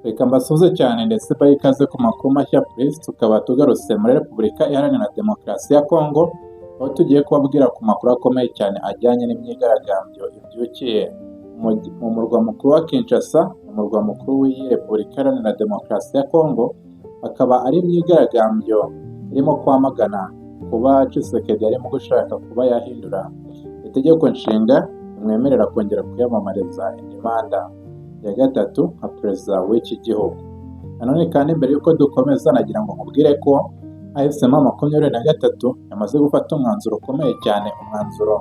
Reka mbasuhuze cyane ndetse bahe ikaze ku makuru mashya Press, tukaba tugarutse muri Repubulika Iharanira Demokarasi ya Kongo, aho tugiye kubabwira ku makuru akomeye cyane ajyanye n'imyigaragambyo ibyukiye mu murwa mukuru wa Kinshasa, umurwa mukuru w'iyi Repubulika Iharanira Demokarasi ya Kongo. Akaba ari imyigaragambyo irimo kwamagana kuba Tshisekedi arimo gushaka kuba yahindura itegeko nshinga rimwemerera kongera kwiyamamariza indi manda ya gatatu nka perezida w'iki gihugu. Nanone kandi mbere y'uko dukomeza nagira ngo nkubwire ko AFC M23 yamaze gufata umwanzuro ukomeye cyane, umwanzuro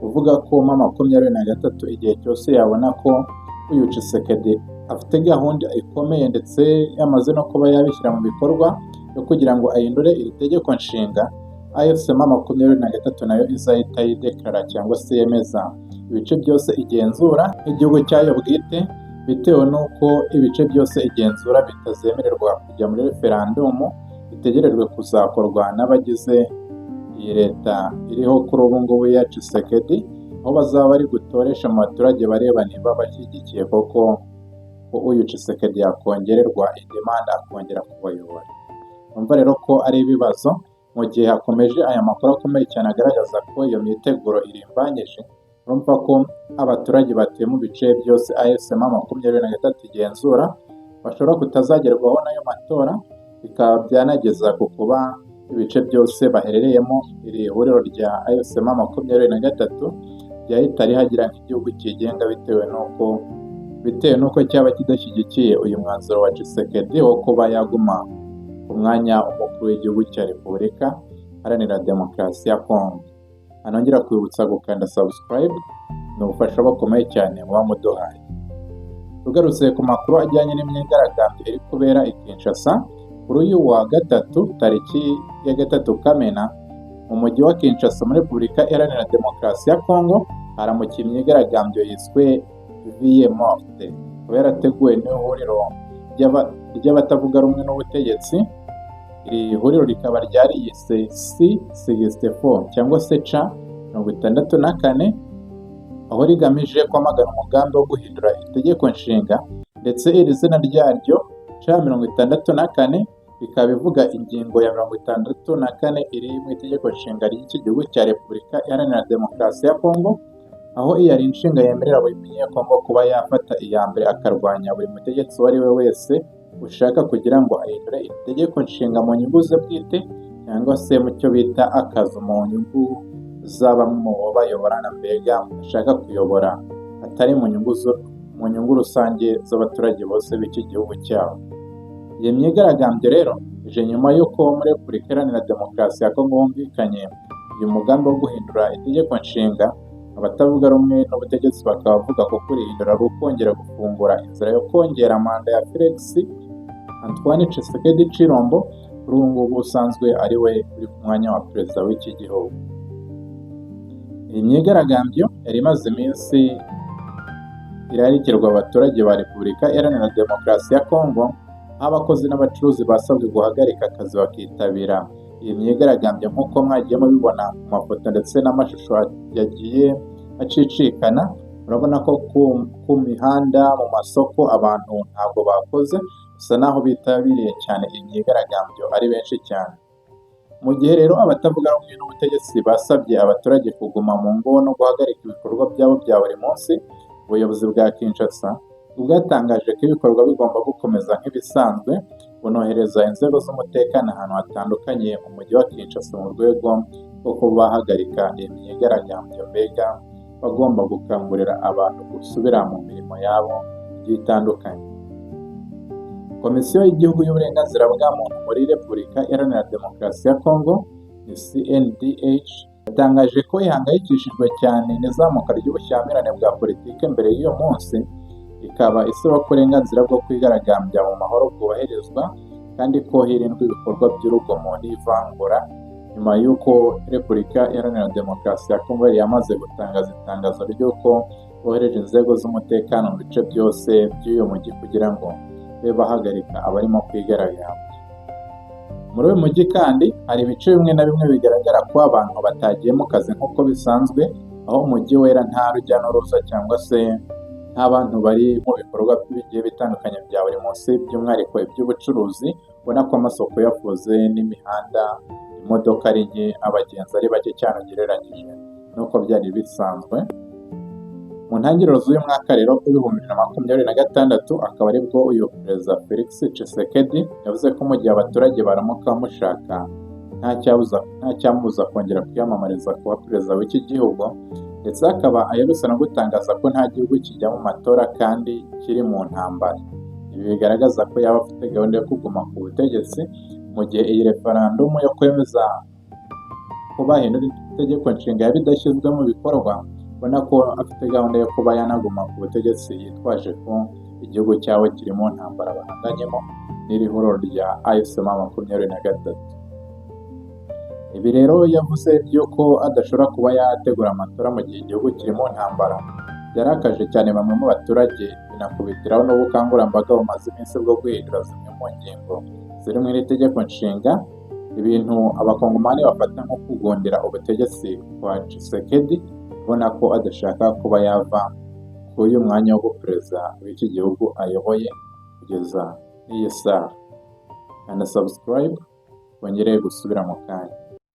uvuga ko M23 igihe cyose yabona ko uyu Tshisekedi afite gahunda ikomeye ndetse yamaze no kuba yabishyira mu bikorwa yo kugira ngo ahindure iri tegeko nshinga, AFC M23 nayo izahita yideklara cyangwa se yemeza ibice byose igenzura igihugu cyayo bwite, bitewe n'uko ibice byose igenzura bitazemererwa kujya muri referandumu bitegerejwe kuzakorwa n'abagize iyi leta iriho kuri ubu ngubu ya Tshisekedi, aho bazaba bari gutoresha mu baturage bareba niba bashyigikiye koko ko uyu Tshisekedi yakongererwa indi manda akongera kubayobora. Umva rero ko ari ibibazo mu gihe hakomeje aya makuru akomeye cyane agaragaza ko iyo myiteguro irimbanyije. Urumva ko abaturage batuye mu bice byose AFC M23 igenzura bashobora kutazagerwaho n'ayo matora, bikaba byanageza ku kuba ibice byose baherereyemo iri huriro rya AFC M23 ryahita rihagira nk'igihugu cyigenga, bitewe n'uko cyaba kidashyigikiye uyu mwanzuro wa Tshisekedi wo kuba yaguma ku mwanya umukuru w'igihugu cya Repubulika Iharanira Demokarasi ya Kongo. Anongera kwibutsa gukanda subscribe, ni ubufasha bukomeye cyane muba muduhaye. Tugarutse ku makuru ajyanye n'imyigaragambyo iri kubera i Kinshasa kuri uyu wa gatatu tariki ya 3 Kamena mu mujyi wa Kinshasa muri Repubulika Iharanira Demokarasi ya Kongo haramukiye imyigaragambyo yiswe Vie Morte, kubera yateguwe n'ihuriro ry'abatavuga rumwe n'ubutegetsi. Iri huriro rikaba ryari yise C64 cyangwa se C64, aho rigamije kwamagana umugambi wo guhindura itegeko nshinga, ndetse iri zina ryaryo C64 bikaba bivuga ingingo ya 64 iri mu itegeko nshinga ry'iki gihugu cya Repubulika Iharanira Demokarasi ya Kongo, aho iyi ari inshinga yemerera buri munyekongo kuba yafata iya mbere akarwanya buri mutegetsi uwo ari we wese ushaka kugira ngo ahindure itegeko nshinga mu nyungu ze bwite, cyangwa se mu cyo bita akazu mu nyungu z'abamwe mu bo bayoborana, mbega bashaka kuyobora atari mu nyungu rusange z'abaturage bose b'iki gihugu cyabo. Iyi myigaragambyo rero ije nyuma y'uko muri Repubulika Iharanira Demokarasi ya Kongo humvikanye uyu mugambi wo guhindura itegeko nshinga. Abatavuga rumwe n'ubutegetsi bakaba bavuga ko kurihindura ari ukongera gufungura inzira yo kongera manda ya Felix Antoine Tshisekedi Tshilombo, kuri ubu ngubu usanzwe ari we uri ku mwanya wa perezida w'iki gihugu. Iyi myigaragambyo yari imaze iminsi irarikirwa abaturage ba Repubulika Iharanira Demokarasi ya Kongo, aho abakozi n'abacuruzi basabwe guhagarika akazi bakitabira iyi myigaragambyo nk'uko mwagiye mubibona mu mafoto ndetse n'amashusho yagiye acicikana. Urabona ko ku mihanda, mu masoko abantu ntabwo bakoze, bisa naho bitabiriye cyane iyi myigaragambyo ari benshi cyane. Mu gihe rero abatavuga rumwe n'ubutegetsi basabye abaturage kuguma mu ngo no guhagarika ibikorwa byabo bya buri munsi, ubuyobozi bwa Kinshasa bwatangaje ko ibikorwa bigomba gukomeza nk'ibisanzwe, bunohereza inzego z'umutekano ahantu hatandukanye mu mujyi wa Kinshasa mu rwego rwo kuba bahagarika iyi myigaragambyo, mbega bagomba gukangurira abantu gusubira mu mirimo yabo itandukanye. Komisiyo y'igihugu y'uburenganzira bwa muntu muri Repubulika Iharanira Demokarasi ya Kongo ni CNDH yatangaje ko ihangayikishijwe cyane n'izamuka ry'ubushyamirane bwa politiki mbere y'uyu munsi, ikaba isaba ko uburenganzira bwo kwigaragambya mu mahoro bwubahirizwa kandi ko hirindwa ibikorwa by'urugomo n'ivangura, nyuma y'uko Repubulika Iharanira Demokarasi ya Kongo yari yamaze gutangaza itangazo ry'uko bohereje inzego z'umutekano mu bice byose by'uyu mujyi kugira ngo babe bahagarika abarimo kwigaragambya. Muri uyu mujyi kandi hari ibice bimwe na bimwe bigaragara ko abantu batagiye mu kazi nk'uko bisanzwe, aho umujyi wera nta rujya n'uruza cyangwa se nk'abantu bari mu bikorwa bigiye bitandukanye bya buri munsi by'umwihariko iby'ubucuruzi, ubona ko amasoko yafuze n'imihanda imodoka ari nke, abagenzi ari bake cyane ugereranyije n'uko byari bisanzwe. Mu ntangiriro z'uyu mwaka rero w'ibihumbi bibiri na makumyabiri na gatandatu, akaba aribwo uyu perezida Felix Tshisekedi yavuze ko mu gihe abaturage baramuka bamushaka nta cyamubuza kongera kwiyamamariza kuba perezida w'iki gihugu, ndetse akaba aherutse no gutangaza ko nta gihugu kijya mu matora kandi kiri mu ntambara. Ibi bigaragaza ko yaba afite gahunda yo kuguma ku butegetsi mu gihe iyi referandumu yo kwemeza ko bahindura itegeko nshinga yaba idashyizwe mu bikorwa. Ubona ko afite gahunda yo kuba yanaguma ku butegetsi yitwaje ko igihugu cyawe kiri mu ntambara bahanganyemo n'iri huriro rya AFC-M23. Ibi rero yavuze by'uko adashobora kuba yategura amatora mu gihe igihugu kiri mu ntambara, byarakaje cyane bamwe mu baturage, binakubitiraho n'ubukangurambaga bumaze iminsi bwo guhindura zimwe mu ngingo ziri mu iri tegeko nshinga, ibintu abakongomani bafata nko kugondera ubutegetsi kwa Tshisekedi, ubona ko adashaka kuba yava kuri uyu mwanya w'ubuperezida w'iki gihugu ayoboye kugeza n'iyi saha. Kanda subscribe wongereye gusubira mu kanya.